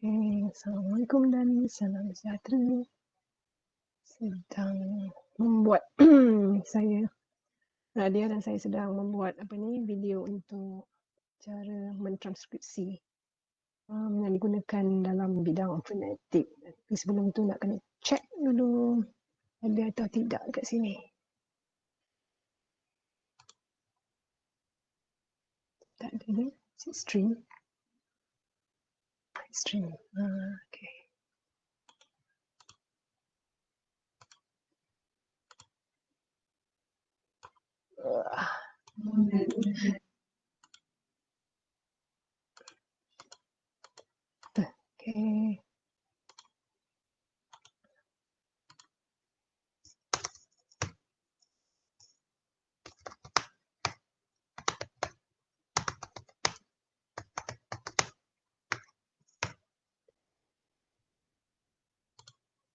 Assalamualaikum dan salam sejahtera. Sedang membuat saya Nadia dan saya sedang membuat video untuk cara mentranskripsi yang digunakan dalam bidang fonetik. Tapi sebelum tu nak kena check dulu ada atau tidak kat sini. Tak ada ni. Stream. Stream. Okay. Okay.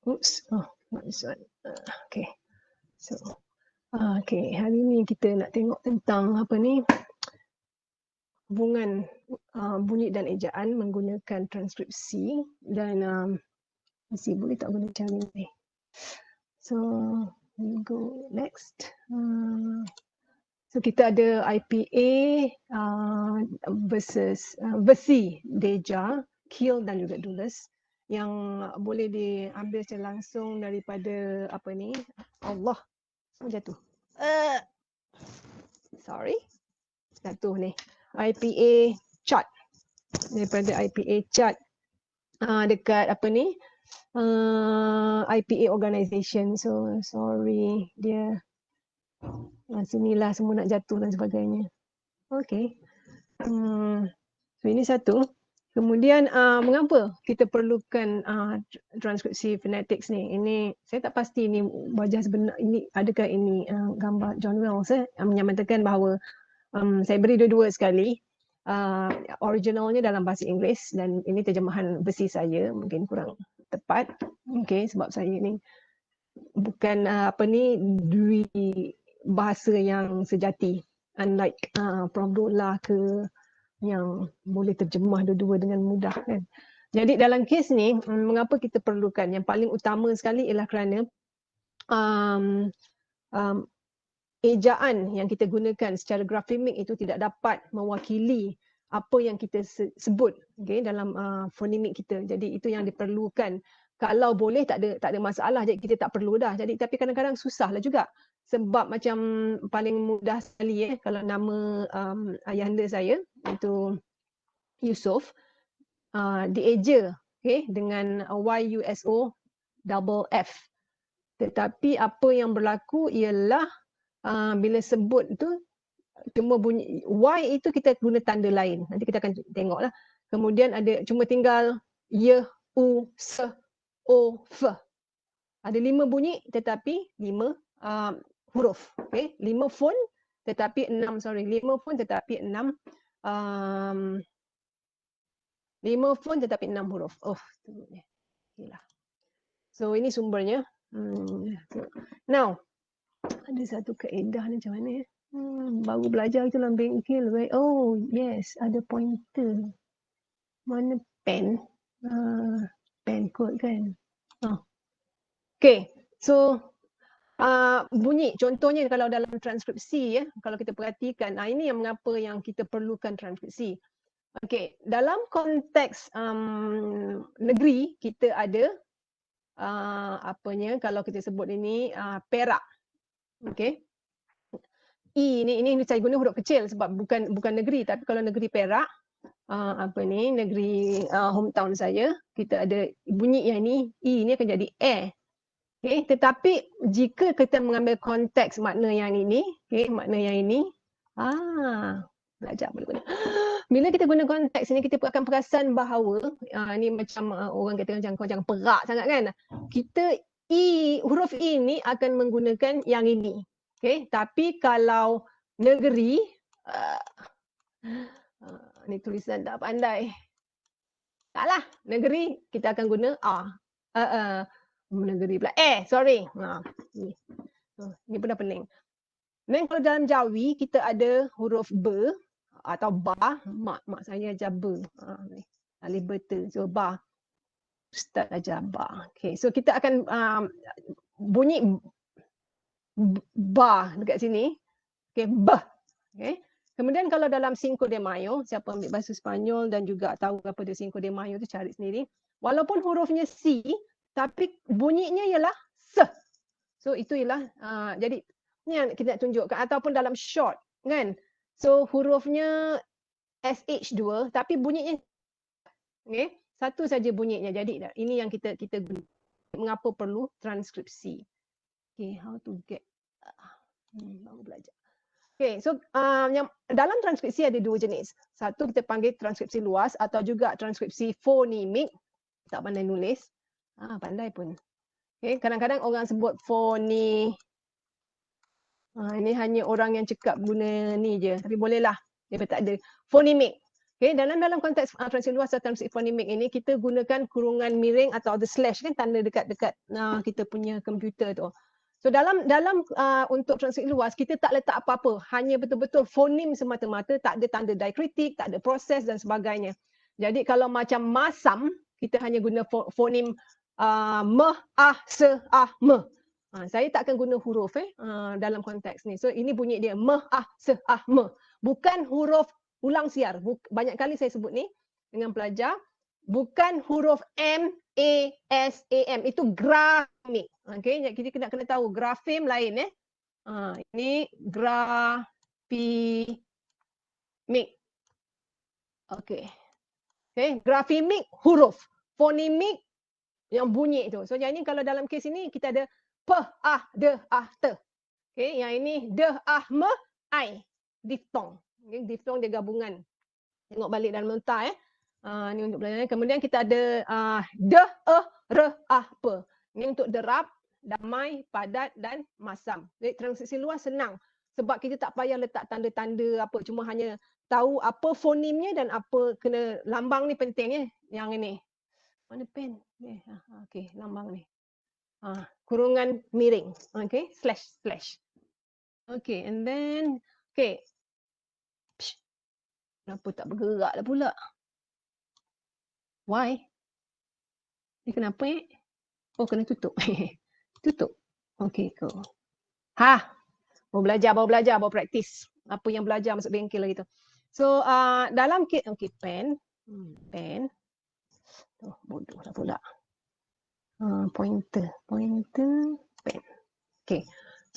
Oops. Oh, not this one. Okay. So, okay. Hari ni kita nak tengok tentang apa ni? Hubungan bunyi dan ejaan menggunakan transkripsi dan mesti boleh tak guna cara ni. So, we go next. So, kita ada IPA versus versi Deja, Kiel dan juga Dulles yang boleh diambil secara langsung daripada apa ni? Allah. Jatuh. Sorry. Jatuh ni. IPA chart daripada IPA chart dekat apa ni IPA organisation. So sorry dia sinilah semua nak jatuh dan sebagainya. Okay. So ini satu. Kemudian mengapa kita perlukan transkripsi phonetics ni? Ini saya tak pasti ini wajah sebenar ini, adakah ini gambar John Wells yang menyatakan bahawa saya beri dua-dua sekali. Originalnya dalam bahasa Inggeris dan ini terjemahan versi saya, mungkin kurang tepat. Okay, sebab saya ni bukan dui bahasa yang sejati. Unlike Prof. Dola ke yang boleh terjemah dua-dua dengan mudah kan. Jadi dalam kes ni, mengapa kita perlukan? Yang paling utama sekali ialah kerana ejaan yang kita gunakan secara grafemik itu tidak dapat mewakili apa yang kita sebut dalam fonemik kita. Jadi itu yang diperlukan. Kalau boleh tak ada masalah, jadi kita tak perlu dah. Jadi tapi kadang-kadang susahlah juga. Sebab macam paling mudah sekali kalau nama ayahanda saya itu Yusof dieja dengan YUSO double F. Tetapi apa yang berlaku ialah bila sebut tu cuma bunyi Y itu kita guna tanda lain. Nanti kita akan tengoklah. Kemudian ada cuma tinggal Y, U, S, O, F. Ada 5 bunyi tetapi 5 huruf. Okay? 5 fon tetapi 6 5 fon tetapi 6 5 fon tetapi 6 huruf. Oh, tengoknya. Okeylah. So ini sumbernya. Now, ada satu kaedah ni macam mana ya? Baru belajar itu dalam bengkel. Oh yes, ada pointer. Mana pen? Pen kot kan? Okay, so bunyi contohnya kalau dalam transkripsi kalau kita perhatikan, ini yang mengapa yang kita perlukan transkripsi. Okay, dalam konteks negeri kita ada kalau kita sebut ini perak. Okay. Ini saya guna huruf kecil sebab bukan negeri, tapi kalau negeri Perak negeri hometown saya, kita ada bunyi yang ini akan jadi okay. Tetapi jika kita mengambil konteks makna yang ini, makna yang ini belajar boleh guna. Bila kita guna konteks ini, kita akan perasan bahawa ini macam orang kata jangan perak sangat kan. Kita huruf ini akan menggunakan yang ini. Okay, tapi kalau negeri, ni tulisan tak pandai. Taklah, negeri kita akan guna negeri pula. Sorry. Ni pun dah pening. Dan kalau dalam Jawi, kita ada huruf B atau ba. Mak saya ajar B. Alif beta. So, ba. Ustaz ajar ba. Okay, so kita akan bunyi ba dekat sini. Okay, ba. Okay. Kemudian kalau dalam Cinco de Mayo, siapa ambil bahasa Sepanyol dan juga tahu apa dia Cinco de Mayo tu cari sendiri. Walaupun hurufnya C, tapi bunyinya ialah S. So itu ialah, jadi ni yang kita nak tunjukkan. Ataupun dalam short, kan. So hurufnya SH2, tapi bunyinya, okay, satu saja bunyinya. Jadi ini yang kita guna. Mengapa perlu transkripsi. Okay, how to get, baru belajar. Okay, so yang dalam transkripsi ada dua jenis. Satu kita panggil transkripsi luas atau juga transkripsi fonimik. Tak pandai nulis. Pandai pun. Okay, kadang-kadang orang sebut foni. Ini hanya orang yang cakap guna ni je. Tapi bolehlah. Dia tak ada. Fonimik. Okay, dalam konteks transkripsi luas atau transkripsi fonimik ini, kita gunakan kurungan miring atau the slash, kan tanda dekat-dekat kita punya komputer tu. So dalam untuk transkripsi luas, kita tak letak apa-apa. Hanya betul-betul fonim semata-mata, tak ada tanda diakritik, tak ada proses dan sebagainya. Jadi kalau macam masam, kita hanya guna fonim meh, se, me. Saya tak akan guna huruf dalam konteks ni. So ini bunyi dia meh, se, me. Bukan huruf ulang siar. Banyak kali saya sebut ni dengan pelajar. Bukan huruf M, A, S, A, M. Itu grafemik. Okay, jadi kita kena tahu grafem lain. Ini grafemik. Okay. Okay, grafemik huruf. Fonimik yang bunyi itu. So yang ini kalau dalam kes ini kita ada p, de, te. Okay, yang ini de, me, ai. Diftong. Okay, diftong dia gabungan. Tengok balik dalam nota ni untuk belajar. Kemudian kita ada de, re, pe. Ini untuk derap, damai, padat dan masam. Jadi transkripsi luas senang. Sebab kita tak payah letak tanda-tanda apa. Cuma hanya tahu apa fonimnya dan apa kena lambang ni penting. Yang ini. Mana pen? Okay, lambang ni. Kurungan miring. Okay, slash, slash. Okay, and then, okay. Kenapa tak bergerak dah pula? Why? Ni kenapa Oh, kena tutup. Tutup. Okay, go. Baru belajar, baru praktis. Apa yang belajar masuk bengkel lagi tu. So, dalam kes, okay, pen. Pen. Bodoh lah pula. Pointer, pen. Okay.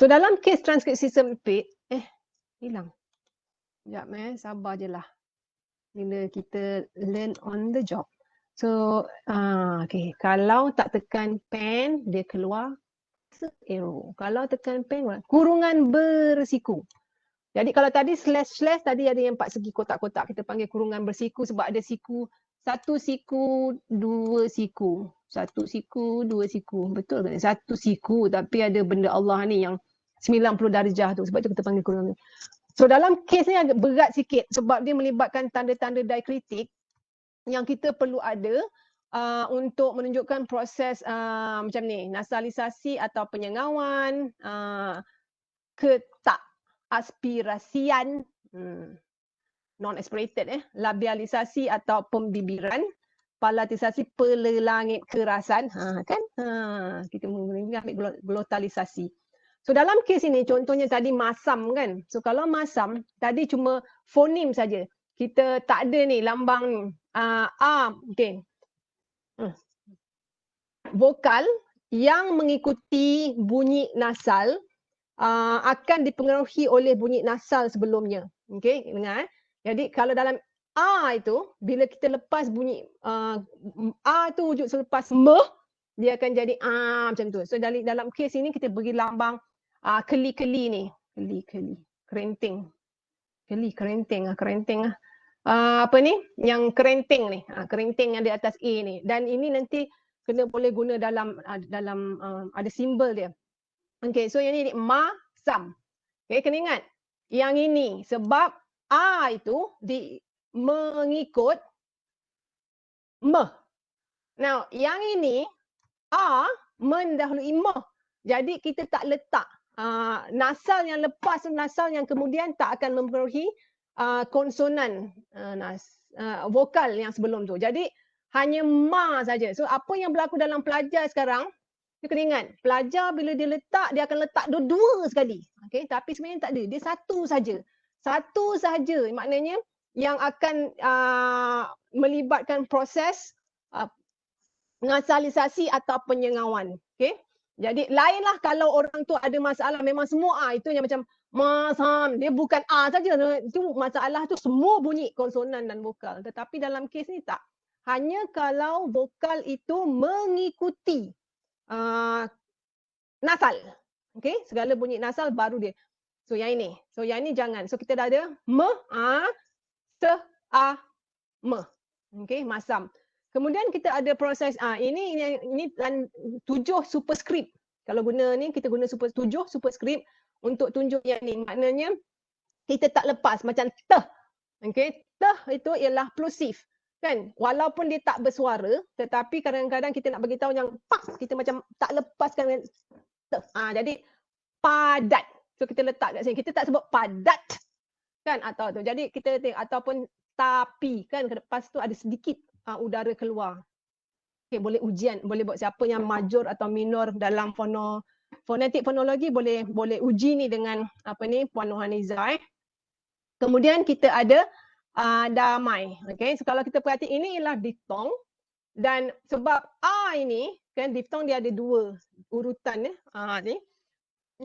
So, dalam kes transkripsi sempit, hilang. Sekejap sabar je lah. Bila kita learn on the job. So, okay. Kalau tak tekan pen, dia keluar arrow. Kalau tekan pen, kurungan bersiku. Jadi kalau tadi slash, tadi ada yang 4 segi kotak-kotak. Kita panggil kurungan bersiku sebab ada siku. 1 siku, 2 siku. 1 siku, 2 siku. Betul kan? 1 siku tapi ada benda Allah ni yang 90 darjah tu. Sebab tu kita panggil kurungan. So dalam kes ni agak berat sikit sebab dia melibatkan tanda-tanda diakritik yang kita perlu ada untuk menunjukkan proses macam ni, nasalisasi atau penyengawan, ketak aspirasian, non-aspirated, labialisasi atau pembibiran, palatisasi pelelangit kerasan, kan? Kita ambil glotalisasi. So dalam kes ini contohnya tadi masam kan. So kalau masam tadi cuma fonim saja. Kita tak ada ni lambang ni. Okay. Vokal yang mengikuti bunyi nasal akan dipengaruhi oleh bunyi nasal sebelumnya. Okay, dengar. Jadi kalau dalam A itu bila kita lepas bunyi A tu wujud selepas M, dia akan jadi macam tu. So dalam kes ini kita beri lambang keli-keli ni. Keli-keli. Kerenting. Kerenting. Apa ni? Yang kerenting ni. Kerenting yang di atas A ni. Dan ini nanti kena boleh guna dalam ada simbol dia. Okay, so yang ini masam. Okay, kena ingat. Yang ini sebab A itu mengikut M. Now, yang ini A mendahului M. Jadi kita tak letak nasal yang lepas nasal yang kemudian tak akan mempengaruhi konsonan vokal yang sebelum tu. Jadi hanya ma saja. So apa yang berlaku dalam pelajar sekarang, dia kena ingat, pelajar bila dia letak, dia akan letak dua-dua sekali. Okay? Tapi sebenarnya tak ada, dia satu saja. Satu saja, maknanya yang akan melibatkan proses nasalisasi atau penyengawan. Okay? Jadi lainlah kalau orang tu ada masalah, memang semua itu yang macam masam, dia bukan saja. Itu masalah tu semua bunyi konsonan dan vokal. Tetapi dalam kes ni tak. Hanya kalau vokal itu mengikuti nasal. Okay, segala bunyi nasal baru dia. So yang ini. So yang ini jangan. So kita dah ada me, se, me. Okay, masam. Kemudian kita ada proses ini 7 superscript. Kalau guna ni kita guna 7 superscript untuk tunjuk yang ni. Maknanya kita tak lepas macam teh. Okay, teh itu ialah plosif. Kan, walaupun dia tak bersuara, tetapi kadang-kadang kita nak bagi tahu yang pak, kita macam tak lepaskan. Jadi padat. So kita letak kat sini. Kita tak sebut padat. Kan, atau tu. Jadi kita tengok ataupun tapi kan lepas tu ada sedikit udara keluar. Okay, boleh ujian, boleh buat siapa yang major atau minor dalam fonetik fonologi boleh uji ni dengan apa ni Puan Nohaniza. Kemudian kita ada damai. Okay, so kalau kita perhati ini ialah diftong dan sebab ini kan diftong dia ada 2 urutan ni.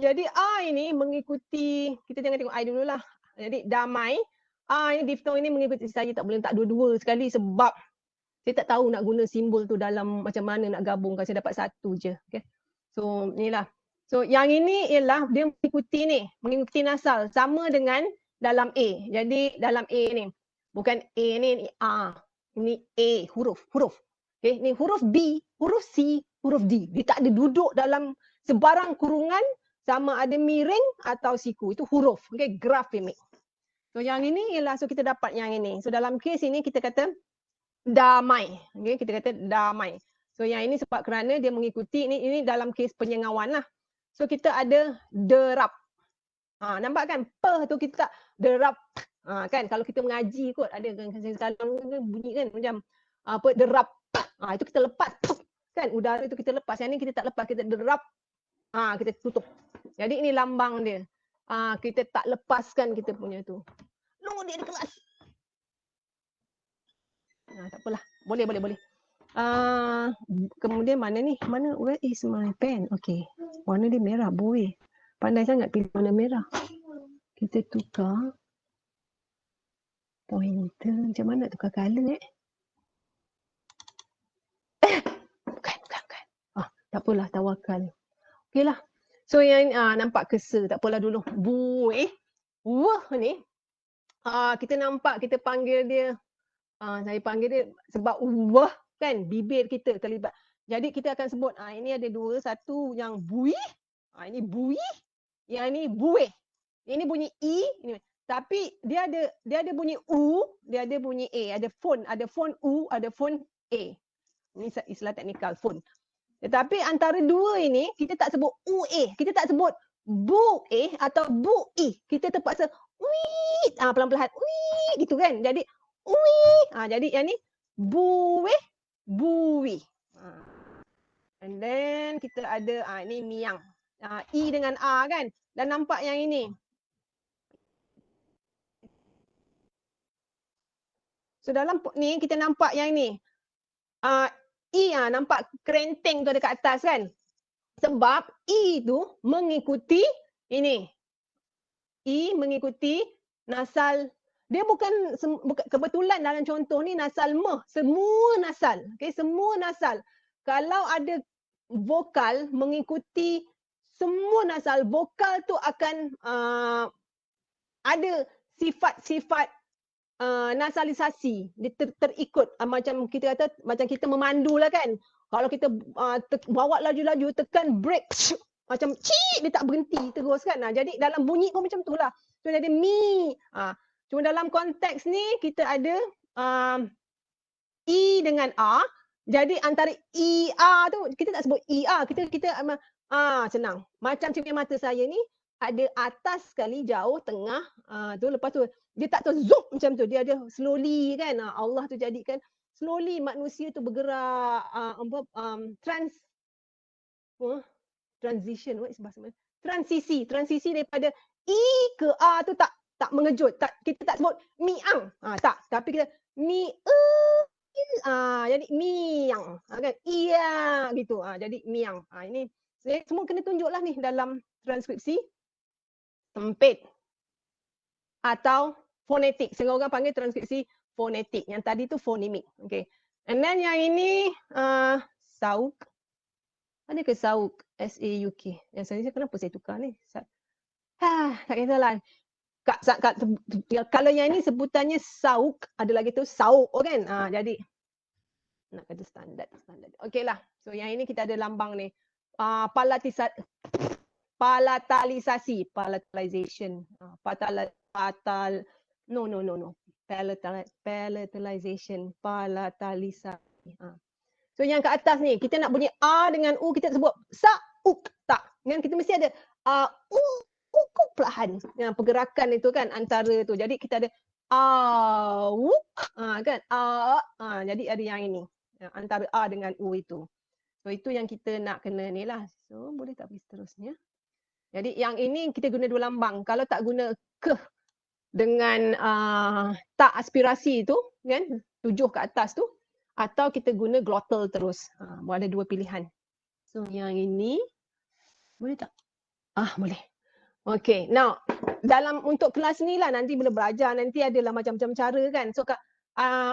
Jadi ini mengikuti, kita jangan tengok I dululah. Jadi damai, ini diftong ini mengikuti saya tak boleh tak dua-dua sekali sebab saya tak tahu nak guna simbol tu dalam macam mana nak gabung kalau saya dapat satu je. Okay. So inilah. So yang ini ialah dia mengikuti nasal sama dengan dalam A. Jadi dalam A ni bukan A ni A. Ini A huruf. Okay, ni huruf B, huruf C, huruf D. Dia tak ada duduk dalam sebarang kurungan sama ada miring atau siku. Itu huruf. Okay, grafemik. So yang ini ialah so kita dapat yang ini. So dalam kes ini kita kata damai. Okay, kita kata damai. So yang ini sebab kerana dia mengikuti ini dalam kes penyengawan lah. So kita ada derap. Nampak kan? P tu kita tak derap. Kan kalau kita mengaji kot ada kan kadang bunyi kan macam apa derap. Itu kita lepas. Kan udara itu kita lepas. Yang ni kita tak lepas, kita derap. Kita tutup. Jadi ini lambang dia. Kita tak lepaskan kita punya tu. Loh dia di kelas. Tak apalah. Boleh. Kemudian mana ni? Where is my pen? Okay. Warna dia merah. Boleh. Pandai sangat pilih warna merah. Kita tukar. Pointer. Macam mana tukar colour Bukan. Tak apalah. Tawakal. Okay lah. So yang nampak kesa. Tak apalah dulu. Wah ni. Kita nampak kita panggil dia. Saya panggil dia sebab wah kan bibir kita terlibat. Jadi kita akan sebut ini ada 2, satu yang bui. Ini bui. Yang ini buih. Ini bunyi i, ini. Tapi dia ada bunyi u, dia ada bunyi a, ada fon u, ada fon a. Ini istilah teknikal fon. Tetapi antara 2 ini kita tak sebut u a, kita tak sebut bu a atau bu i. Kita terpaksa wii, pelan-pelan wii gitu kan. Jadi jadi yang ni buih. And then kita ada ini miang. I dengan a kan. Dan nampak yang ini. So dalam ni kita nampak yang ni. I nampak kerenteng tu ada kat atas kan. Sebab I tu mengikuti ini. I mengikuti nasal. Dia bukan kebetulan dalam contoh ni nasal meh, semua nasal. Okay, semua nasal. Kalau ada vokal mengikuti semua nasal, vokal tu akan ada sifat-sifat nasalisasi. Dia terikut macam kita kata macam kita memandu lah kan. Kalau kita bawa laju-laju tekan brake macam dia tak berhenti terus kan. Jadi dalam bunyi pun macam tu lah. So jadi mi. Cuma dalam konteks ni kita ada I dengan A. Jadi antara I, A tu kita tak sebut I, A. Kita senang. Macam cermin mata saya ni ada atas sekali, jauh, tengah. Tu lepas tu dia tak tu zoom macam tu. Dia ada slowly kan. Allah tu jadikan slowly manusia tu bergerak transition, what is bahasa Melayu? Transisi daripada I ke A tu tak mengejut. Kita tak sebut miang. Tak, tapi kita mi jadi miang. Kan? Iya gitu. Jadi miang. Ini semua kena tunjuklah ni dalam transkripsi sempit atau fonetik. Setengah orang panggil transkripsi fonetik. Yang tadi tu fonimik. Okay. And then yang ini sauk. Ada ke sauk? S-A-U-K. Yang saya kenapa saya tukar ni? Tak kisahlah. Kalau yang ini sebutannya sauk, ada lagi tu sauk kan? Jadi nak kata standard. Okeylah. So yang ini kita ada lambang ni. Palatalisasi, palatalization. Palatalization, palatalisasi. So yang ke atas ni, kita nak bunyi A dengan U, kita sebut sauk. Tak. Kan kita mesti ada perlahan. Yang pergerakan itu kan antara tu. Jadi kita ada auk kan. Jadi ada yang ini. Antara A dengan U itu. So itu yang kita nak kena ni lah. So boleh tak pergi seterusnya. Jadi yang ini kita guna dua lambang. Kalau tak guna ke dengan tak aspirasi tu kan, 7 ke atas tu, atau kita guna glottal terus. Ada dua pilihan. So yang ini boleh tak? Boleh. Okay, now untuk kelas ni lah nanti bila belajar nanti adalah macam-macam cara kan. So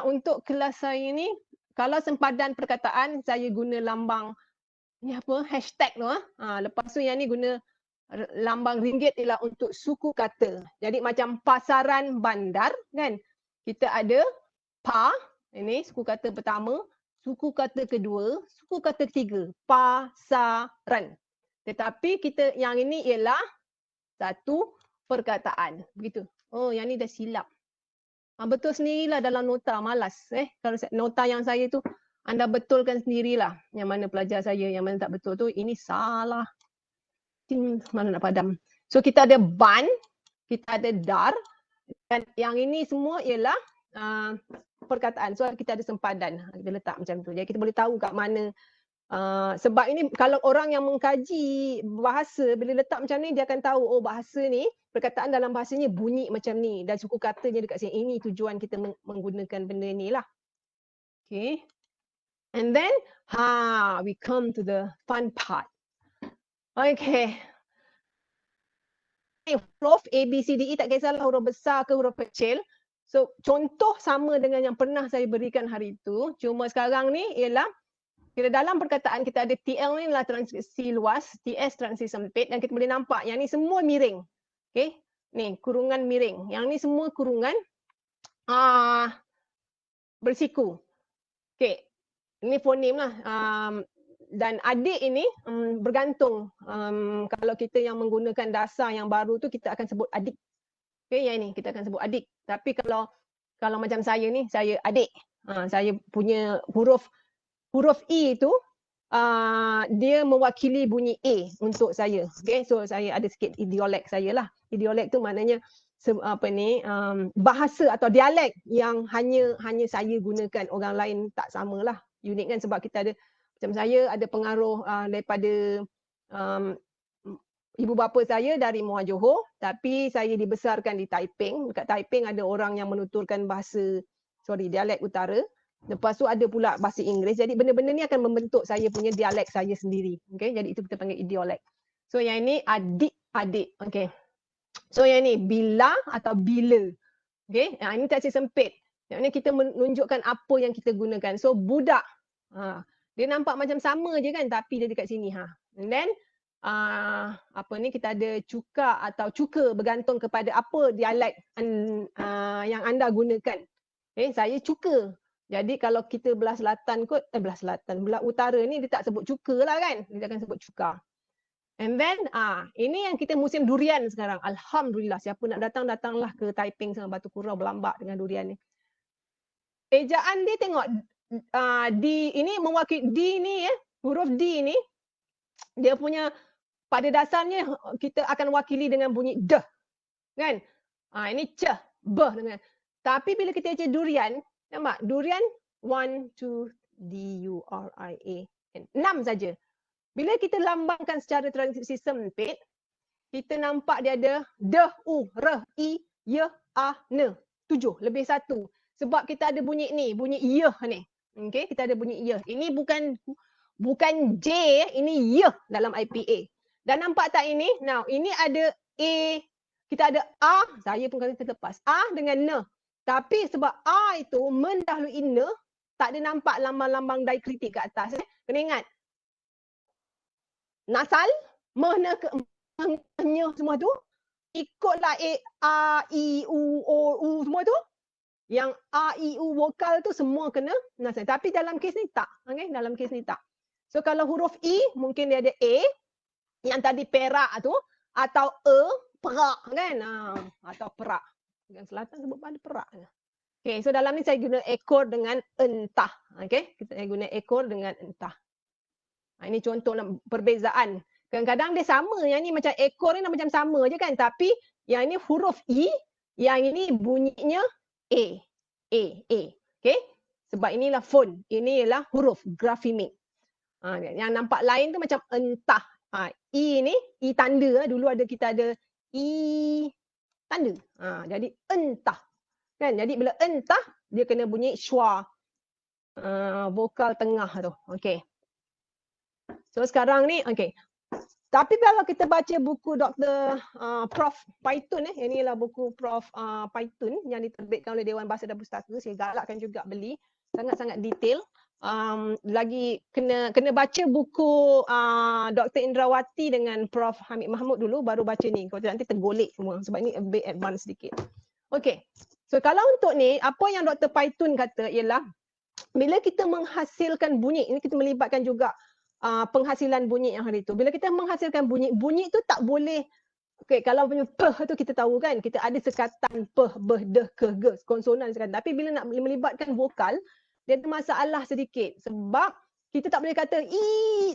untuk kelas saya ni, kalau sempadan perkataan saya guna lambang ni apa? Hashtag tu. Lepas tu yang ni guna lambang ringgit ialah untuk suku kata. Jadi macam pasaran bandar kan. Kita ada pa. Ini suku kata pertama, suku kata kedua, suku kata ketiga, pasaran. Tetapi kita yang ini ialah satu perkataan. Begitu. Yang ni dah silap. Betul sendirilah dalam nota, malas. Kalau nota yang saya tu, anda betulkan sendirilah. Yang mana pelajar saya, yang mana tak betul tu, ini salah. Mana nak padam. So kita ada ban, kita ada dar. Dan yang ini semua ialah perkataan. So kita ada sempadan. Kita letak macam tu. Jadi kita boleh tahu kat mana. Sebab ini kalau orang yang mengkaji bahasa, bila letak macam ni dia akan tahu bahasa ni, perkataan dalam bahasanya bunyi macam ni. Dan suku katanya dekat sini. Ini tujuan kita menggunakan benda ni lah. Okay. And then we come to the fun part. Okay. Huruf A, B, C, D, E tak kisahlah huruf besar ke huruf kecil. So contoh sama dengan yang pernah saya berikan hari itu. Cuma sekarang ni ialah kita dalam perkataan kita ada TL ni adalah transkripsi luas, TS transkripsi sempit dan kita boleh nampak yang ni semua miring. Okay. Ni kurungan miring. Yang ni semua kurungan bersiku. Okay. Ini fonem lah. Dan adik ini bergantung. Kalau kita yang menggunakan dasar yang baru tu kita akan sebut adik. Okay, yang ini kita akan sebut adik. Tapi kalau macam saya ni, saya adik. Saya punya huruf E itu dia mewakili bunyi A untuk saya. Okay, so saya ada sikit idiolek saya lah. Idiolek tu maknanya bahasa atau dialek yang hanya saya gunakan, orang lain tak samalah. Unik kan sebab kita ada, macam saya ada pengaruh daripada ibu bapa saya dari Muar Johor, tapi saya dibesarkan di Taiping. Dekat Taiping ada orang yang menuturkan dialek utara. Lepas tu ada pula bahasa Inggeris. Jadi benda-benda ni akan membentuk saya punya dialek saya sendiri. Okay, jadi itu kita panggil idiolek. So yang ini adik-adik. Okay. So yang ini bila atau bila. Okay, ini tak sempit. Yang ini kita menunjukkan apa yang kita gunakan. So budak. Dia nampak macam sama je kan, tapi dia dekat sini. And then kita ada cuka atau cuka bergantung kepada apa dialek yang anda gunakan. Okay, saya cuka. Jadi kalau kita belah selatan kot, belah utara ni dia tak sebut cuka lah kan. Dia akan sebut cuka. And then ini yang kita musim durian sekarang. Alhamdulillah, siapa nak datanglah ke Taiping sama Batu Kurau berlambak dengan durian ni. Ejaan dia tengok D ini mewakili D ni huruf D ni dia punya pada dasarnya kita akan wakili dengan bunyi D. Kan? Ini C, B dengan. Tapi bila kita baca durian, nampak? Durian 1, 2, D-U-R-I-A. 6 saja. Bila kita lambangkan secara transkripsi sempit, kita nampak dia ada deh, reh, i, ye, ne. 7, lebih 1. Sebab kita ada bunyi ni, bunyi yeh ni. Okay, kita ada bunyi yeh. Ini bukan J, ini yeh dalam IPA. Dan nampak tak ini? Now, ini ada A, kita ada A, saya pun kata terlepas. A dengan ne. Tapi sebab A itu mendahului ne, tak ada nampak lambang-lambang diakritik kat atas. Kena ingat. Nasal, mehne ke nya semua tu ikutlah A, I, U, O, U semua tu. Yang A, I, U vokal tu semua kena nasal. Tapi dalam kes ni tak. Okay? Dalam kes ni tak. So kalau huruf I mungkin dia ada A yang tadi perak tu atau perak kan. Atau perak. Yang selatan sebut pada perak. Okay, so dalam ni saya guna ekor dengan entah. Okay, saya guna ekor dengan entah. Ini contoh perbezaan. Kadang-kadang dia sama. Yang ni macam ekor ni macam sama je kan. Tapi yang ini huruf I, yang ini bunyinya A. Okay. Sebab inilah font. Ini ialah huruf grafemik. Yang nampak lain tu macam entah. I ni, I tanda. Dulu kita ada I tanda. Jadi entah. Kan? Jadi bila entah, dia kena bunyi syua. Vokal tengah tu. Okay. So sekarang ni, okay. Tapi kalau kita baca buku Dr. Prof. Paitun, inilah buku Prof. Paitun yang diterbitkan oleh Dewan Bahasa dan Pustaka. Saya galakkan juga beli. Sangat-sangat detail. Lagi kena baca buku Dr. Indrawati dengan Prof. Hamid Mahmud dulu, baru baca ni. Kalau nanti tergolek semua. Sebab ni a bit advanced sedikit. Okay. So kalau untuk ni, apa yang Dr. Paitun kata ialah bila kita menghasilkan bunyi, ini kita melibatkan juga penghasilan bunyi yang hari itu. Bila kita menghasilkan bunyi itu tak boleh, okay, kalau punya peh tu kita tahu kan, kita ada sekatan peh, beh, deh, ke, ge, konsonan sekatan. Tapi bila nak melibatkan vokal, dia ada masalah sedikit. Sebab kita tak boleh kata,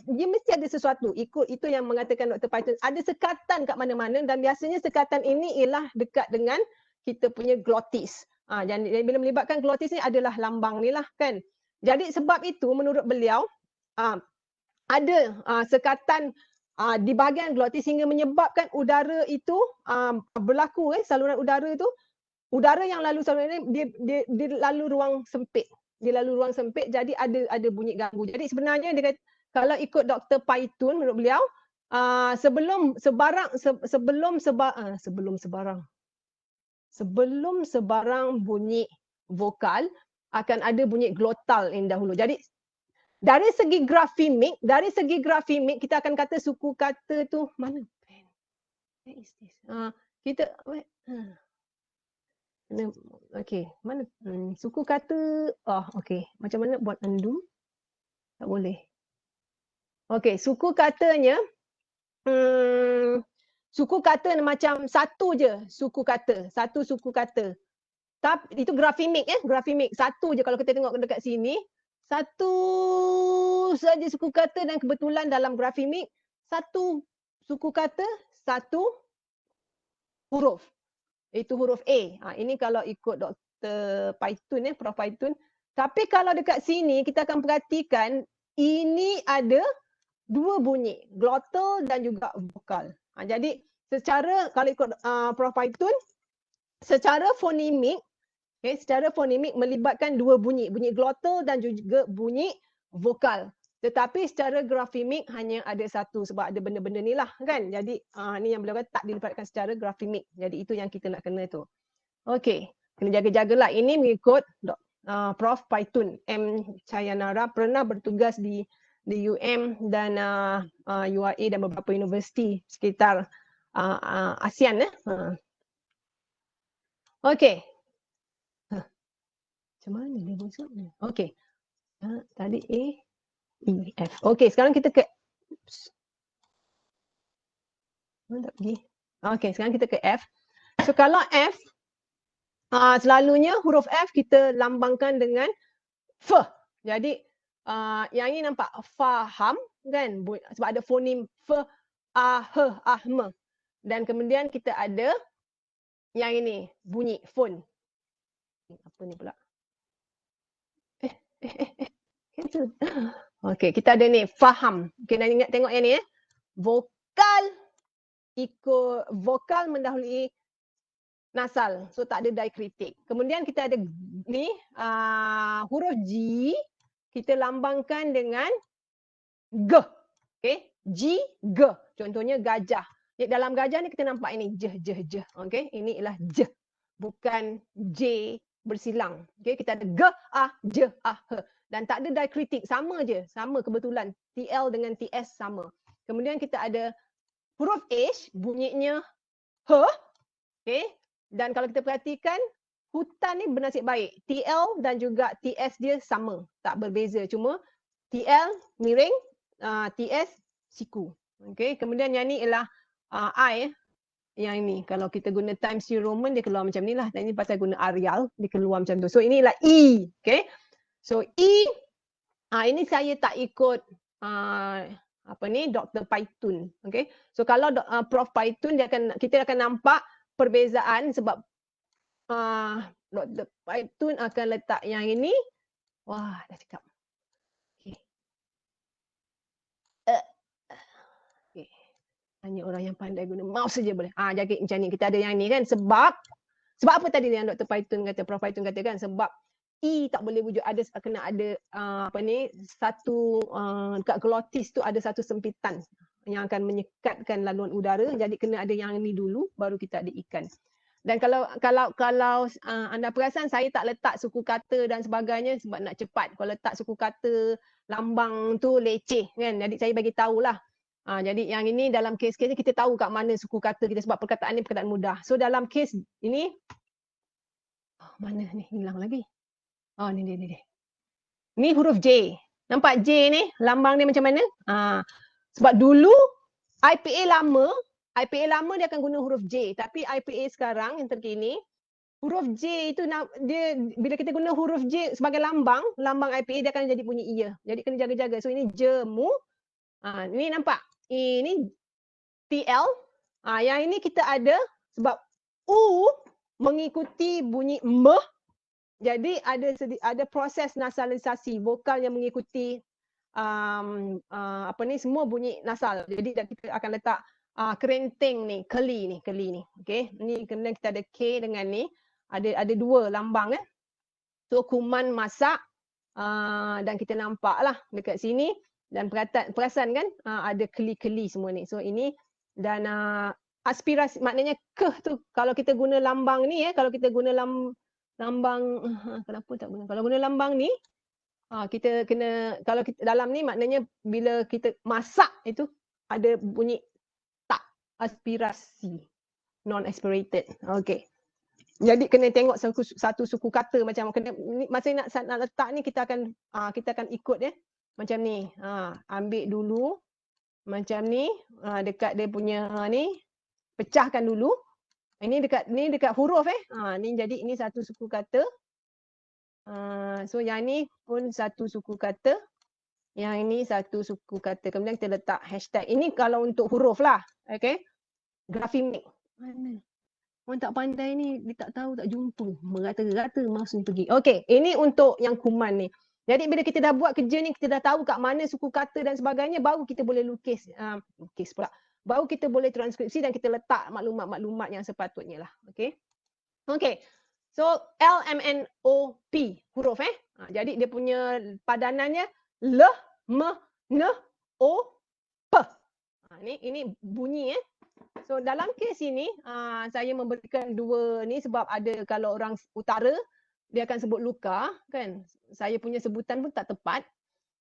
dia mesti ada sesuatu. Ikut itu yang mengatakan Dr. Paitun. Ada sekatan kat mana-mana dan biasanya sekatan ini ialah dekat dengan kita punya glotis. Jadi bila melibatkan glotis ni adalah lambang ni lah kan. Jadi sebab itu menurut beliau ada sekatan di bahagian glotis sehingga menyebabkan udara itu berlaku saluran udara itu, udara yang lalu saluran ini dia lalu ruang sempit. Dia lalu ruang sempit jadi ada bunyi ganggu. Jadi sebenarnya dia kata, kalau ikut Dr. Paitun menurut beliau sebelum sebarang bunyi vokal akan ada bunyi glotal yang dahulu. Jadi dari segi grafemik kita akan kata suku kata tu mana? Where is this? Kita okey, mana suku kata okey, macam mana buat undo? Tak boleh. Okey, suku katanya suku kata macam satu je suku kata, satu suku kata. Tapi itu grafemik grafemik. Satu je kalau kita tengok dekat sini, satu saja suku kata dan kebetulan dalam grafemik satu suku kata, satu huruf. Itu huruf A. Ini kalau ikut Dr. Paitun Prof. Paitun. Tapi kalau dekat sini kita akan perhatikan ini ada dua bunyi, glottal dan juga vokal. Jadi secara kalau ikut Prof. Paitun, secara fonimik, secara fonimik melibatkan dua bunyi, bunyi glottal dan juga bunyi vokal. Tetapi secara grafemik hanya ada satu sebab ada benda-benda ni lah kan. Jadi ni yang beliau kata tak dilibatkan secara grafemik. Jadi itu yang kita nak kena tu. Okey, kena jaga-jagalah. Ini mengikut Prof. Paitun M. Cayanara, pernah bertugas di UM dan URA dan beberapa universiti sekitar ASEAN. Okey. Macam mana dia maksudnya? Okey. Tadi A, E, F. Okey, sekarang kita ke mana tak pergi? Okey, sekarang kita ke F. So kalau F, selalunya huruf F kita lambangkan dengan F. Jadi yang ini nampak faham kan? Sebab ada fonim F, A, H, A, M. Dan kemudian kita ada yang ini, bunyi fon. Apa ni pula? Cancel. Okey, kita ada ni faham. Okey, nak ingat tengok yang ni Vokal vokal mendahului nasal. So tak ada diakritik. Kemudian kita ada ni huruf G kita lambangkan dengan G. Okey, G, G. Contohnya gajah. Dalam gajah ni kita nampak ini J. Okey, ini ialah J. Bukan J bersilang. Okey, kita ada G, A, J, A, H. Dan tak ada diakritik, sama je. Sama kebetulan. TL dengan TS sama. Kemudian kita ada huruf H, bunyinya H. Okey. Dan kalau kita perhatikan, hutan ni bernasib baik. TL dan juga TS dia sama. Tak berbeza. Cuma TL miring, TS siku. Okey. Kemudian yang ni ialah I. Yang ini. Kalau kita guna Times New Roman, dia keluar macam ni lah. Dan ini pasal guna Arial, dia keluar macam tu. So ini ialah E. Okey. So E, ini saya tak ikut Dr. Paitun. Okay. So kalau Prof Paitun kita akan nampak perbezaan sebab Dr. Paitun akan letak yang ini. Wah, dah cakap. Okay. Okay. Hanya orang yang pandai guna mouse saja boleh. Jadi macam ni kita ada yang ni kan sebab apa tadi yang Dr. Paitun kata, Prof Paitun kata kan, sebab E tak boleh wujud, kena ada satu dekat glotis tu ada satu sempitan yang akan menyekatkan laluan udara, jadi kena ada yang ni dulu baru kita ada ikan. Dan kalau anda perasan saya tak letak suku kata dan sebagainya sebab nak cepat. Kalau letak suku kata lambang tu leceh kan, jadi saya bagi tahulah. Jadi yang ini dalam kes-kes ni kita tahu kat mana suku kata kita sebab perkataan ni perkataan mudah. So dalam kes ini mana ni hilang lagi. Ni dia. Ni huruf J. Nampak J ni? Lambang dia macam mana? Sebab dulu IPA lama dia akan guna huruf J. Tapi IPA sekarang yang terkini, huruf J itu dia bila kita guna huruf J sebagai lambang IPA dia akan jadi bunyi iya. Jadi kena jaga-jaga. So ini jemu. Ni nampak. Ini TL. Yang ini kita ada sebab U mengikuti bunyi M. Jadi ada proses nasalisasi vokal yang mengikuti semua bunyi nasal. Jadi kita akan letak kerenting ni, keli ni. Okey. Ni kemudian kita ada K dengan ni. Ada dua lambang So kuman masak dan kita nampaklah dekat sini dan perasan kan ada keli-keli semua ni. So ini dan aspirasi maknanya keh tu kalau kita guna lambang ni kalau kita guna lambang kenapa tak guna? Kalau guna lambang ni kita kena kalau kita dalam ni maknanya bila kita masak itu ada bunyi tak aspirasi non aspirated. Okey. Jadi kena tengok satu suku kata macam kena masa nak letak ni kita akan ikut macam ni. Ambil dulu macam ni dekat dia punya ni pecahkan dulu. Ini dekat huruf ni jadi ini satu suku kata. So yang ni pun satu suku kata. Yang ini satu suku kata. Kemudian kita letak hashtag. Ini kalau untuk huruf lah. Okay. Grafemik. Mana? Orang tak pandai ni, dia tak tahu, tak jumpa. Merata-rata mouse ni pergi. Okay. Ini untuk yang kuman ni. Jadi bila kita dah buat kerja ni, kita dah tahu kat mana suku kata dan sebagainya, baru kita boleh lukis pula. Baru kita boleh transkripsi dan kita letak maklumat-maklumat yang sepatutnya lah. Okay. Okay. So LMNOP huruf jadi dia punya padanannya L, M, N, O, P. Ini bunyi So dalam kes ini saya memberikan dua ni sebab ada kalau orang utara dia akan sebut luka kan. Saya punya sebutan pun tak tepat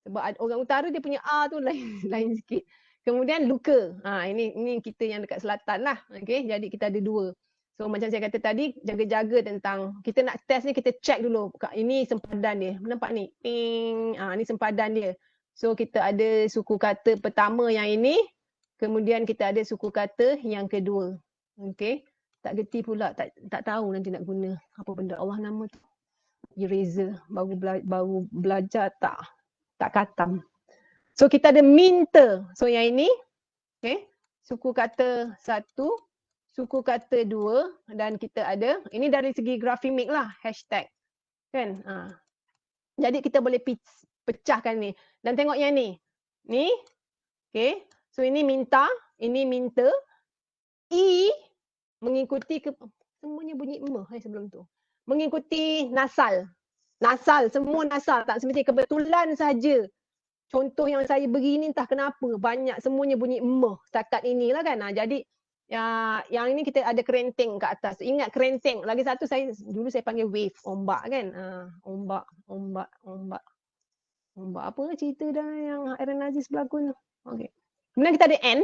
sebab orang utara dia punya A tu lain sikit. Kemudian luka. Ini kita yang dekat selatan lah. Okay, jadi kita ada dua. So macam saya kata tadi, jaga-jaga tentang, kita nak test ni kita check dulu. Ini sempadan dia. Nampak ni? Ping. Ni sempadan dia. So kita ada suku kata pertama yang ini. Kemudian kita ada suku kata yang kedua. Okay. Tak gerti pula. Tak tahu nanti nak guna apa benda. Allah nama tu. Eraser. Baru belajar tak katam. So kita ada minta. So yang ini, okay, suku kata satu, suku kata dua dan kita ada, ini dari segi grafemik lah, hashtag. Kan? Jadi kita boleh pecahkan ni. Dan tengok yang ni. Ni. Okay. So ini minta. Ini minta. I mengikuti semuanya bunyi sebelum tu. Mengikuti nasal. Nasal. Semua nasal. Tak semesti kebetulan saja. Contoh yang saya beri ni entah kenapa. Banyak semuanya bunyi setakat inilah kan. Jadi yang ini kita ada kerenteng kat atas. Ingat kerenteng. Lagi satu dulu saya panggil wave, ombak kan. Ombak. Ombak apa cerita dah yang Aaron Aziz berlakon. Okey. Kemudian kita ada N.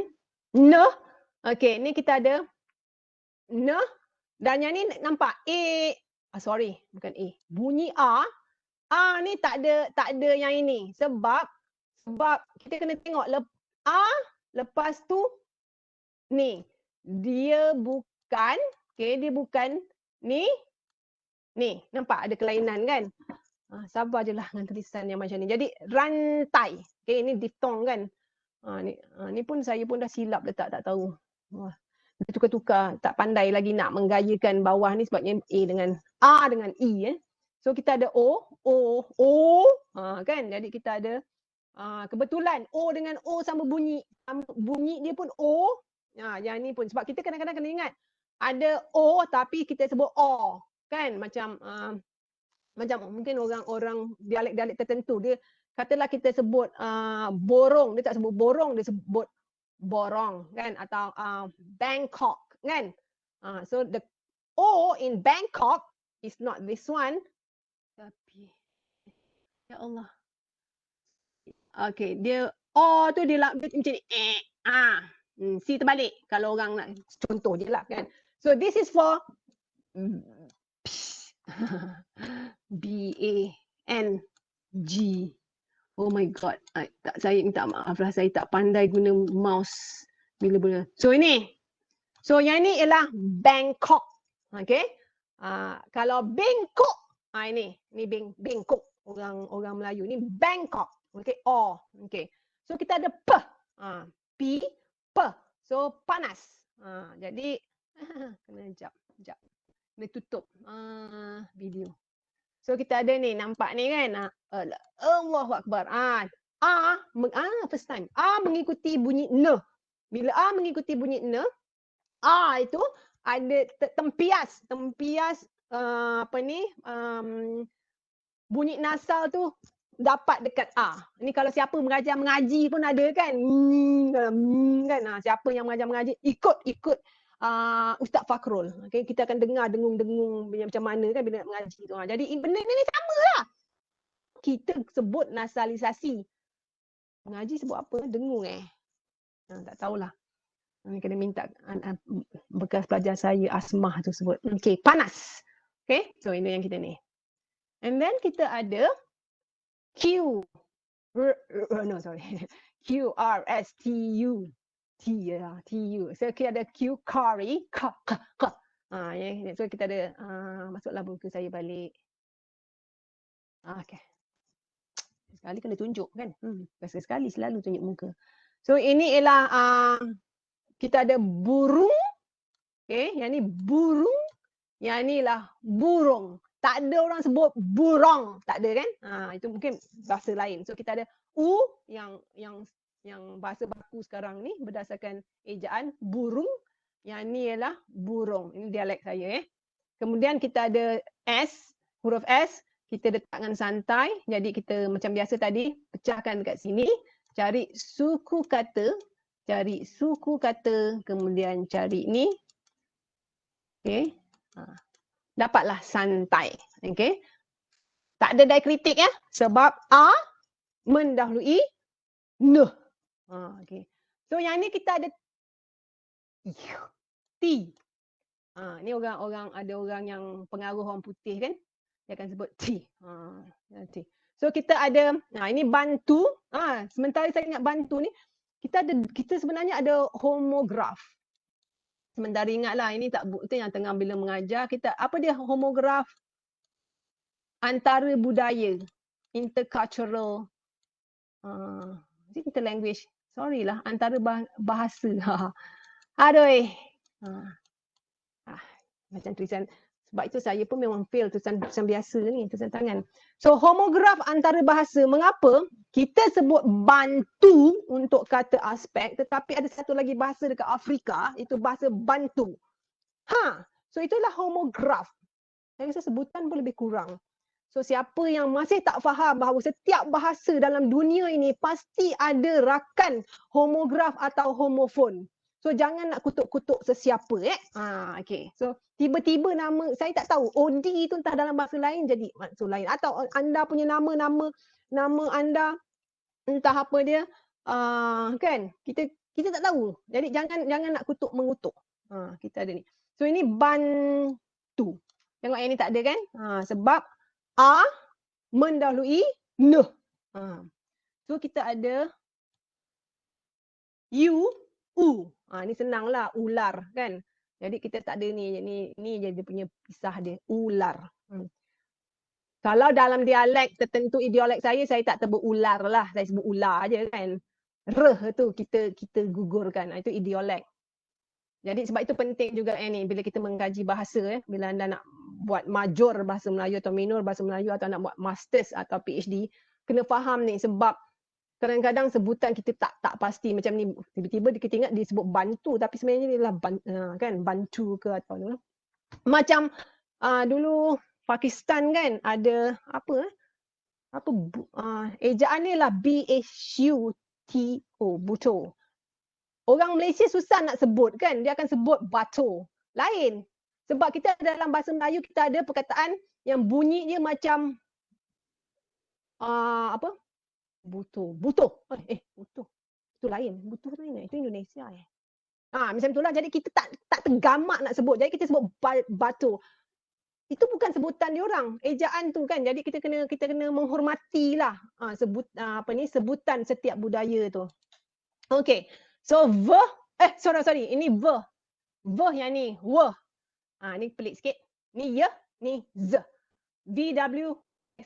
Ne. Okey, ni kita ada ne. Dan yang ni nampak sorry, bukan A. Bunyi A. A ni tak ada yang ini. Sebab kita kena tengok A lepas tu ni. Dia bukan, dia bukan ni. Nampak ada kelainan kan? Sabar je lah dengan tulisan yang macam ni. Jadi rantai. Ini diftong kan? Ni pun saya pun dah silap letak, tak tahu. Dia tukar-tukar, tak pandai lagi nak menggayakan bawah ni sebabnya A dengan I. So kita ada O. Kan? Jadi kita ada kebetulan O dengan O sama bunyi. Bunyi dia pun O. Yang ni pun sebab kita kadang-kadang kena ingat ada O tapi kita sebut O kan, macam mungkin orang dialek-dialek tertentu dia katalah kita sebut borong, dia tak sebut borong, dia sebut borong kan, atau Bangkok kan. So the O in Bangkok is not this one, tapi ya Allah. Okay, dia O tu dia macam ni. C terbalik kalau orang nak contoh je lah kan. So this is for B-A-N-G. Oh my god. Saya minta maaf lah, saya tak pandai guna mouse bila-bila. So ini. So yang ni ialah Bangkok. Okay. Kalau Bangkok. Ini Bangkok. Orang Melayu. Ni Bangkok. Okay. O. Okay. So kita ada P. P. So panas. Jadi kena jap. Kena tutup video. So kita ada ni, nampak ni kan. Allahu Akbar. First time. A mengikuti bunyi ne. Bila A mengikuti bunyi ne, A itu ada tempias bunyi nasal tu dapat dekat A. Ini kalau siapa mengajar mengaji pun ada kan. Kan. Siapa yang mengaji ikut Ustaz Fakrul. Okay, kita akan dengar dengung-dengung macam mana kan bila nak mengaji tu. Jadi benda ni sama lah. Kita sebut nasalisasi. Mengaji sebut apa? Dengung tak tahulah. Kena minta bekas pelajar saya Asmah tu sebut. Okay, panas. Okay, so ini yang kita ni. And then kita ada Q. No, sorry. Q-R-S-T-U. T-U. So kita ada Q, curry. So kita ada, masuklah buku saya balik. Okay. Sekali kena tunjuk kan. Sekali selalu tunjuk muka. So ini ialah, kita ada burung. Okay, yang ni burung. Yang ni lah burung. Tak ada orang sebut burung. Tak ada kan? Itu mungkin bahasa lain. So kita ada U yang bahasa baku sekarang ni berdasarkan ejaan burung. Yang ni ialah burung. Ini dialek saya. Kemudian kita ada S, huruf S. Kita letakkan santai. Jadi kita macam biasa tadi pecahkan dekat sini. Cari suku kata. Kemudian cari ni. Okay. Dapatlah santai. Okay. Tak ada diakritik ya. Sebab A mendahului N. Okay. So yang ni kita ada T. Ni ada orang yang pengaruh orang putih kan. Dia akan sebut T. T. So kita ada, ini bantu. Sementara saya ingat bantu ni, kita sebenarnya ada homograf. Sementara ingatlah, ini tak bukti yang tengah bila mengajar kita. Apa dia homograf? Antara budaya. Intercultural. Interlanguage. Sorry lah, antara bahasa. Aduh. Macam tulisan Sebab itu saya pun memang fail tulisan biasa ni, tulisan tangan. So homograf antara bahasa, mengapa kita sebut Bantu untuk kata aspek, tetapi ada satu lagi bahasa dekat Afrika, itu bahasa Bantu. So itulah homograf. Saya rasa sebutan pun lebih kurang. So siapa yang masih tak faham bahawa setiap bahasa dalam dunia ini pasti ada rakan homograf atau homofon. So jangan nak kutuk-kutuk sesiapa okay. So tiba-tiba nama saya tak tahu OD tu entah dalam bahasa lain jadi maksud lain atau anda punya nama anda entah apa dia kan kita tak tahu. Jadi jangan nak kutuk mengutuk. Kita ada ni. So ini Bantu. Tengok yang ni tak ada kan? Sebab A mendahului N. So kita ada U. Ni senanglah ular kan. Jadi kita tak ada ni jadi dia punya pisah dia ular. Kalau dalam dialek tertentu dialek saya tak sebut ular lah. Saya sebut ular aja kan. Reh tu kita gugurkan. Itu dialek. Jadi sebab itu penting juga ni bila kita mengkaji bahasa bila anda nak buat major bahasa Melayu atau minor bahasa Melayu atau nak buat masters atau PhD kena faham ni sebab kadang-kadang sebutan kita tak pasti macam ni tiba-tiba kita ingat disebut Bantu tapi sebenarnya ni adalah kan Bantu ke atau apa. Macam dulu Pakistan kan ada ejaan ni lah BHUTO Buto. Orang Malaysia susah nak sebut kan, dia akan sebut Bato. Lain. Sebab kita dalam bahasa Melayu kita ada perkataan yang bunyi dia macam Buto. Buto. Buto. Itu lain. Buto tu lain. Itu Indonesia macam itulah. Jadi kita tak tergamak nak sebut. Jadi kita sebut Bato. Itu bukan sebutan dia orang. Ejaan tu kan. Jadi kita kena menghormatilah sebutan setiap budaya tu. Okey. So sorry. Ini yang ni. Ni pelik sikit. Ni ni Z. VW.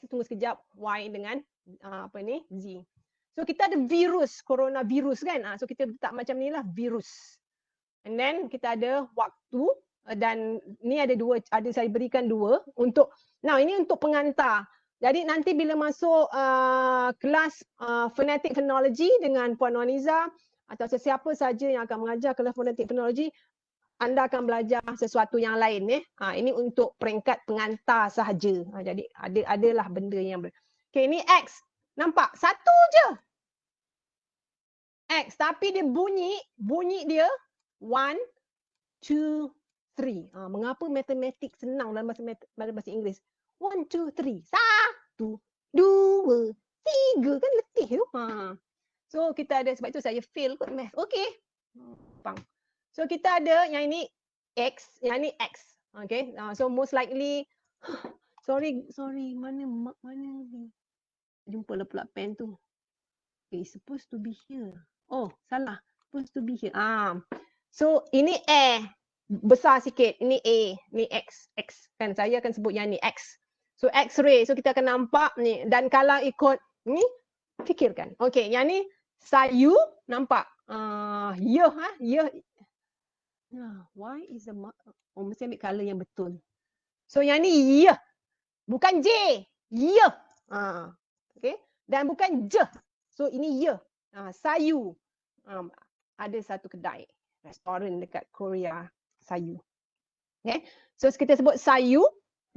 Tunggu sekejap. Y dengan Z. So kita ada virus, coronavirus kan. So kita letak macam ni lah virus. And then kita ada waktu dan ni ada saya berikan dua untuk ini untuk pengantar. Jadi nanti bila masuk kelas phonetic phonology dengan Puan Noniza atau sesiapa saja yang akan mengajar kelas phonetic phonology, anda akan belajar sesuatu yang lain ini untuk peringkat pengantar sahaja. Jadi adalah benda yang okey, ni X. Nampak? Satu je. X tapi dia bunyi dia 1 2 3. Mengapa matematik senang dalam bahasa Inggeris? 1 2 3. 1 2 3 kan letih tu. So kita ada sebab itu saya fail kot math. Okey. So kita ada yang ini X, yang ini X. Okay. So most likely sorry mana ni? Jumpalah pula pen tu. It's supposed to be here. Oh, salah. Supposed to be here. So ini A. Besar sikit. Ini A. Ni X. Kan saya akan sebut yang ni X. So X-ray. So kita akan nampak ni. Dan kalau ikut ni, fikirkan. Okay, yang ni sayu. Nampak? Why is the mark? Mesti ambil colour yang betul. So yang ni bukan J. Okay. Dan bukan J. So ini sayu. Ada satu kedai restoran dekat Korea, sayu. Okay. So kita sebut sayu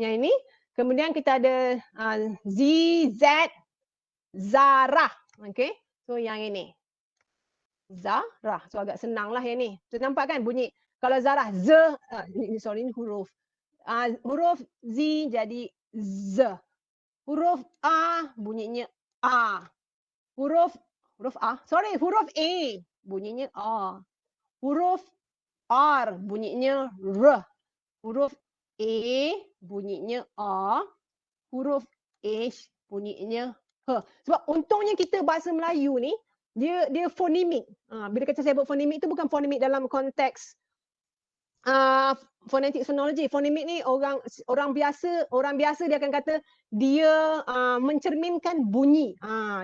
yang ini. Kemudian kita ada Z, Zara. Okay. So yang ini Zara. So agak senang lah yang ni. So nampak kan bunyi. Kalau Zara, ini huruf. Huruf Z jadi Z. Huruf A bunyinya A. Huruf A. Huruf A bunyinya A. Huruf R bunyinya R. Huruf E bunyinya A. Huruf H bunyinya H. Sebab untungnya kita bahasa Melayu ni dia fonimik. Bila kata saya buat fonimik itu bukan fonimik dalam konteks phonetic phonology. Fonimik ni orang biasa dia akan kata dia mencerminkan bunyi.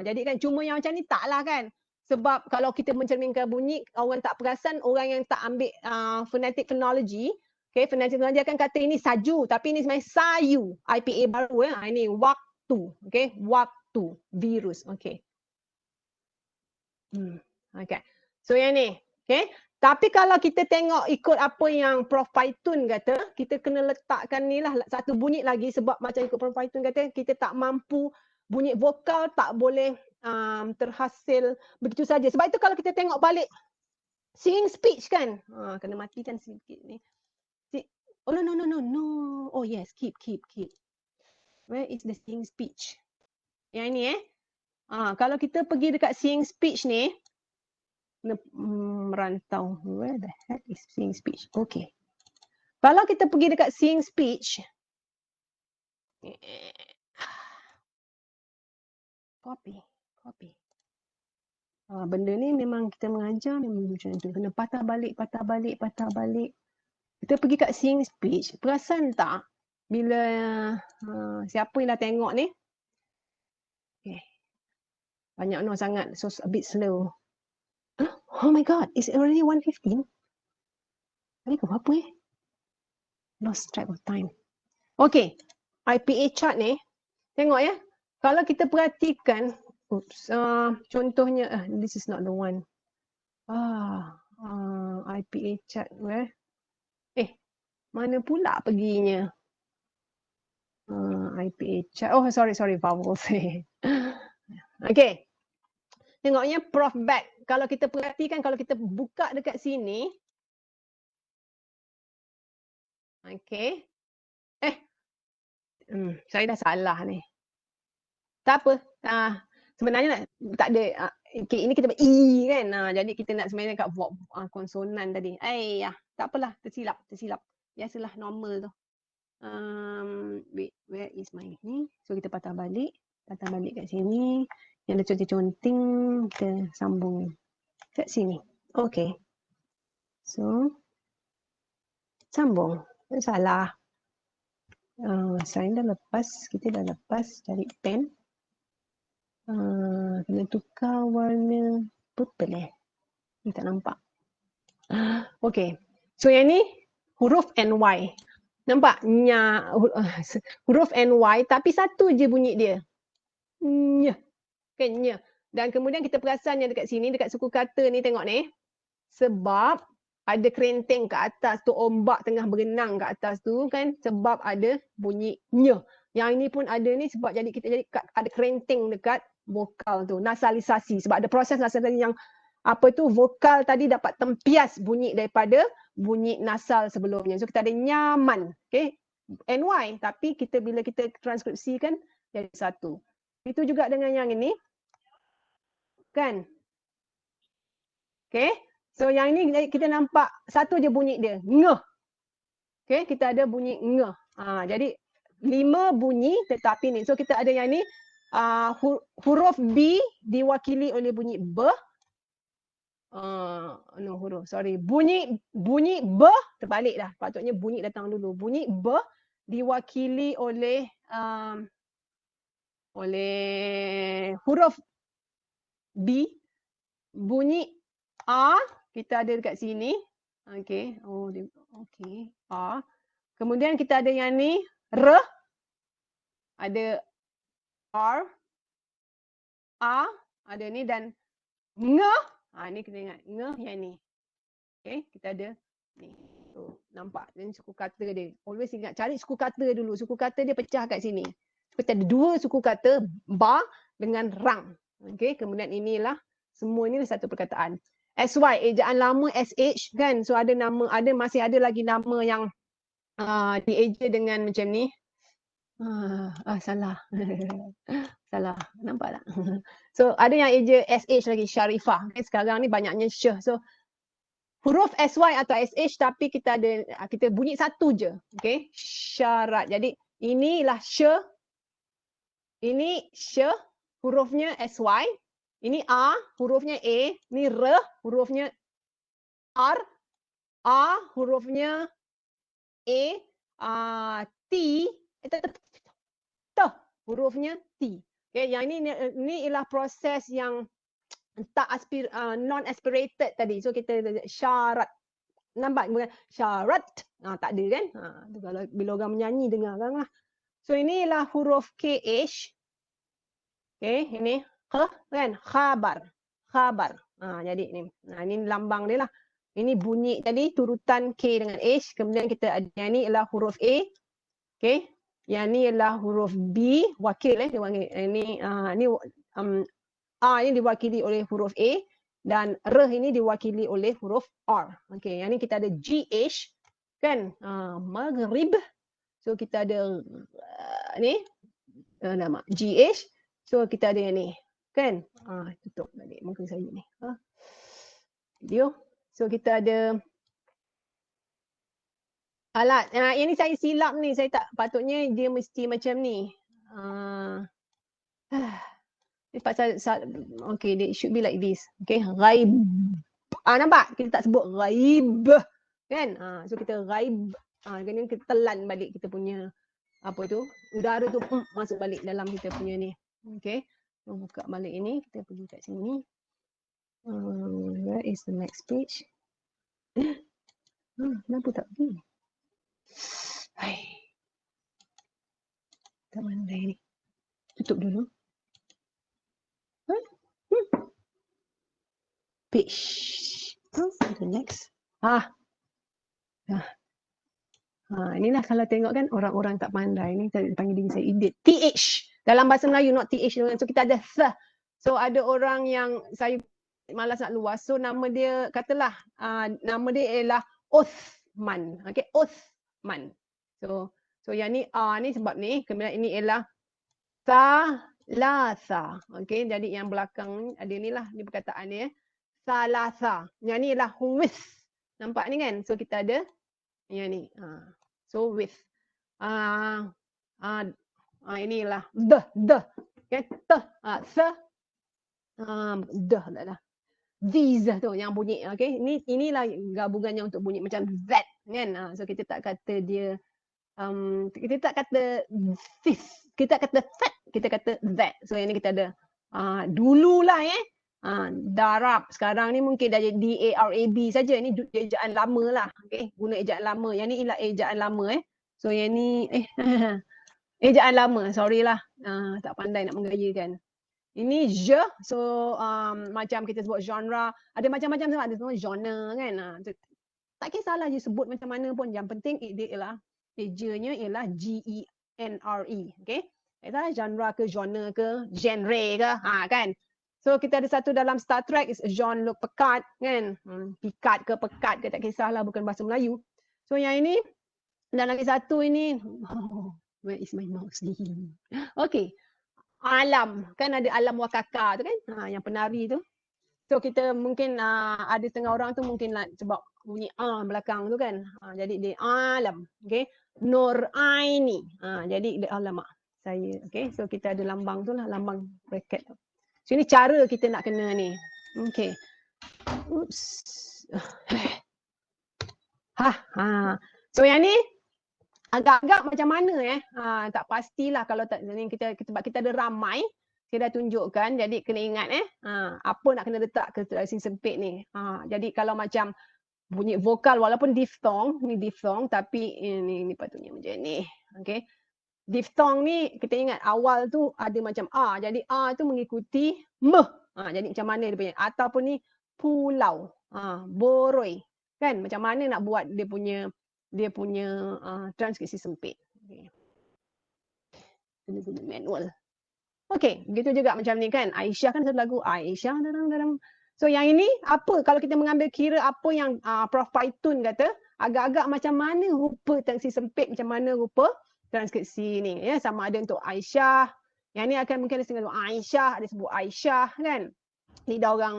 Jadi kan cuma yang macam ni taklah kan. Sebab kalau kita mencerminkan bunyi, orang tak perasan, orang yang tak ambil phonetic phonology, Okay, penaja akan kata ini saju, tapi ini sebenarnya sayu. IPA baru ya. Ini waktu. Okay, waktu virus. Okay. Okay. So yang ni. Okay. Tapi kalau kita tengok ikut apa yang Prof Paitun kata, kita kena letakkan ni lah satu bunyi lagi sebab macam ikut Prof Paitun kata, kita tak mampu bunyi vokal tak boleh terhasil begitu saja. Sebab itu kalau kita tengok balik singing speech kan, kena matikan sikit ni. Oh no. Oh yes, keep. Where is the singing speech? Yang ni kalau kita pergi dekat singing speech ni, merantau. Where the heck is singing speech? Okay. Kalau kita pergi dekat singing speech, copy. Benda ni memang kita mengajar memang macam tu. Kena patah balik. Kita pergi kat singing speech, perasan tak bila siapa yang dah tengok ni? Okay. Banyak no sangat, so a bit slow. Oh my god, it's already 1:15. Ini ke apa Lost track of time. Okay, IPA chart ni, tengok ya. Kalau kita perhatikan, contohnya, this is not the one. IPA chart, where? Mana pula perginya? IPA chart. Oh, sorry, vowels. Okay. Tengoknya Prof Beck. Kalau kita perhatikan, kalau kita buka dekat sini. Okay. Saya dah salah ni. Tak apa. Sebenarnya tak ada. Okay, ini kita I kan. Jadi kita nak sebenarnya kat konsonan tadi. Tak apalah. Tersilap. Biasalah normal tu. Wait, where is my ni? So kita patah balik kat sini. Yang ada conteng-conteng, kita sambung kat sini. Okay. So, sambung. Salah. Saya dah lepas, kita dah lepas cari pen. Kena tukar warna purple Ni tak nampak. Okay. So yang ni, huruf NY. Nampak? Huruf NY tapi satu je bunyi dia. Nya. Kan nya. Dan kemudian kita perasan yang dekat sini, dekat suku kata ni tengok ni. Sebab ada kerenteng ke atas tu, ombak tengah berenang ke atas tu kan. Sebab ada bunyi nya. Yang ini pun ada ni sebab jadi ada kerenteng dekat vokal tu. Nasalisasi. Sebab ada proses nasalisasi yang vokal tadi dapat tempias bunyi daripada bunyi nasal sebelumnya. So kita ada nyaman. Okay. NY. Tapi bila kita transkripsikan jadi satu. Itu juga dengan yang ini. Kan? Okay. So yang ini kita nampak satu je bunyi dia. Ngeh. Okay. Kita ada bunyi ngeh. Jadi 5 bunyi tetapi ni. So kita ada yang ni. Huruf B diwakili oleh bunyi B. Bunyi B. Terbalik dah. Patutnya bunyi datang dulu. Bunyi B diwakili oleh huruf B. Bunyi A kita ada dekat sini. Okey. Okey. A. Kemudian kita ada yang ni R. Ada R. A ada ni dan ngeh. Ni kena ingat. Ngeh yang ni. Okey, kita ada ni. So, nampak ni suku kata dia. Always ingat cari suku kata dulu. Suku kata dia pecah kat sini. Kita ada 2 suku kata ba dengan rang. Okey, kemudian inilah semua ini satu perkataan. SY ejaan lama SH kan. So masih ada lagi nama yang dieja dengan macam ni. Salah. Salah. Nampak tak? So ada yang eja SH lagi Syarifah. Okay, sekarang ni banyaknya Syah. So huruf SY atau SH tapi kita bunyi satu je. Okay. Syarat. Jadi inilah Syah. Ini Syah. Hurufnya SY. Ini A, hurufnya A. Ini R, hurufnya R. A, hurufnya A. T, hurufnya T. Okay, yang ini ialah proses yang tak non aspirated tadi. So kita syarat. nampak bukan syarat. Tak ada kan? Tu kalau bila orang menyanyi dengar kan lah. So inilah huruf KH. Okay, ini kan khabar. Khabar. Jadi ni. Ini lambang dia lah. Ini bunyi tadi turutan K dengan H. Kemudian kita ada yang ni ialah huruf A. Okay. Yang ni ialah huruf B. Wakil dia panggil. Ini A ini diwakili oleh huruf A. Dan R ini diwakili oleh huruf R. Okay. Yang ni kita ada GH. Kan. Maghrib. So kita ada ni. Nama GH. So kita ada yang ni. Kan. Tutup balik muka saya ni. Video. So kita ada alat. Yang ni saya silap ni. Saya tak patutnya dia mesti macam ni. Okay, it should be like this. Okay, ghaib. Nampak? Kita tak sebut ghaib. Kan? So kita ghaib. Kemudian kita telan balik kita punya apa tu? Udara tu masuk balik dalam kita punya ni. Okay. So, buka balik ini. Kita pergi kat sini. Where is the next page? Kenapa tak pergi? Tak pandai ni. Tutup dulu. Page. The next. Inilah kalau tengok kan orang-orang tak pandai ni saya panggil diri saya idiot. TH. Dalam bahasa Melayu not TH. So kita ada th. So ada orang yang saya malas nak luas. So nama dia katalah nama dia ialah Uthman. Okay, Uthman. So yang ni ni sebab ni. Kemudian ini ialah Thalatha. Okay, jadi yang belakang ada ni lah ni perkataan dia. Thalatha. Yang ni ialah with. Nampak ni kan? So kita ada yang ni. So with. Inilah the. Okay, dah. These tu yang bunyi. Okay, inilah gabungannya untuk bunyi macam that kan. So kita tak kata dia kita tak kata this. Kita kata that, kita kata that. So yang ni kita ada dululah darab. Sekarang ni mungkin dah jadi DARAB saja. Ini ejaan lama lah. Okay, guna ejaan lama. Yang ni ialah ejaan lama So yang ni ejaan lama. Sorry lah. Tak pandai nak menggayakan. Ini je. So macam kita sebut genre. Ada macam-macam sebab ada semua genre kan. Tak kisahlah je sebut macam mana pun. Yang penting dia ialah ejanya ialah GENRE. Okay. Tak kisahlah genre ke genre ke genre ke. Kan. So kita ada satu dalam Star Trek is Jean-Luc Picard kan. Picard ke Picard ke tak kisahlah bukan bahasa Melayu. So yang ini dan lagi satu ini where is my mouse? Okay. Alam. Kan ada alam wakaka tu kan. Yang penari tu. So kita mungkin ada setengah orang tu mungkin sebab bunyi belakang tu kan. Jadi dia alam. Okay. Nur Aini. Jadi dia alamak. Saya. Okay. So kita ada lambang tu lah. Lambang bracket tu. So ini cara kita nak kena ni. Okay. Oops. So yang ni agak-agak macam mana tak pastilah kalau tak ni kita sebab kita ada ramai. Saya dah tunjukkan jadi kena ingat apa nak kena letak ke sini sempit ni. Jadi kalau macam bunyi vokal walaupun diphthong, ni diphthong tapi ini patutnya macam ni. Okey. Diphthong ni kita ingat awal tu ada macam a. Jadi a tu mengikuti m. Jadi macam mana dia punya ataupun ni pulau. Boroi. Kan macam mana nak buat dia punya transkripsi sempit. Okay. Guna manual. Okey, begitu juga macam ni kan. Aisyah kan satu lagu Aisyah dalam. So yang ini apa kalau kita mengambil kira apa yang Prof Paitun kata agak-agak macam mana rupa transkripsi sempit macam mana rupa transkripsi ni ya sama ada untuk Aisyah. Yang ni akan mungkin ada sebut Aisyah, ada sebut Aisyah kan. Lidah orang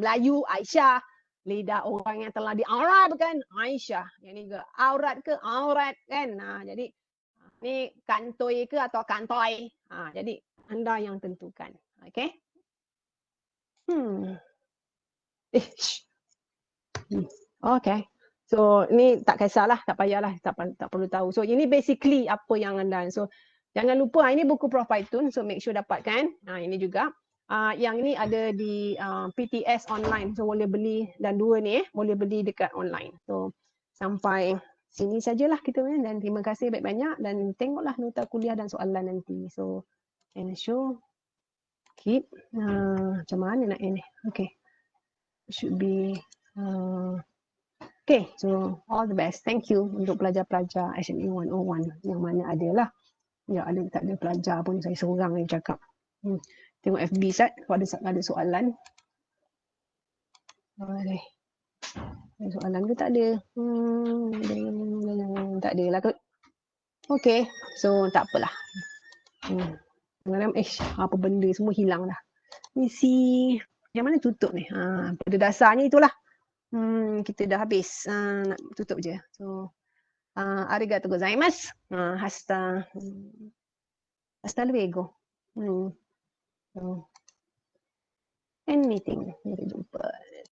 Melayu Aisyah. Lidah orang yang telah diarabkan Aisyah. Yang ni juga aurat ke aurat kan. Jadi ni kantoi ke atau kantoi. Jadi anda yang tentukan. Okey. Okay. So ni tak kisahlah, tak payahlah, tak perlu tahu. So ini basically apa yang anda. So jangan lupa ini buku Prof Paitun. So make sure dapatkan. Ini juga. Yang ni ada di PTS online, so boleh beli, dan dua ni boleh beli dekat online. So sampai sini sajalah kita dan terima kasih banyak-banyak dan tengoklah nota kuliah dan soalan nanti. So and show keep macam mana nak ini? Okay, should be okay. So all the best. Thank you untuk pelajar-pelajar SME 101 yang mana adalah ya ada tak ada pelajar pun saya seorang yang cakap. Tengok FB Sat kalau ada soalan. Boleh. Ada soalan ke tak ada? Tak ada lah kot. Okay, so tak apalah. Apa benda semua hilang dah. Misi yang mana tutup ni? Pada dasarnya itulah. Kita dah habis. Nak tutup je. So, arigatou gozaimasu. Hasta luego. So, anything. Kita jumpa.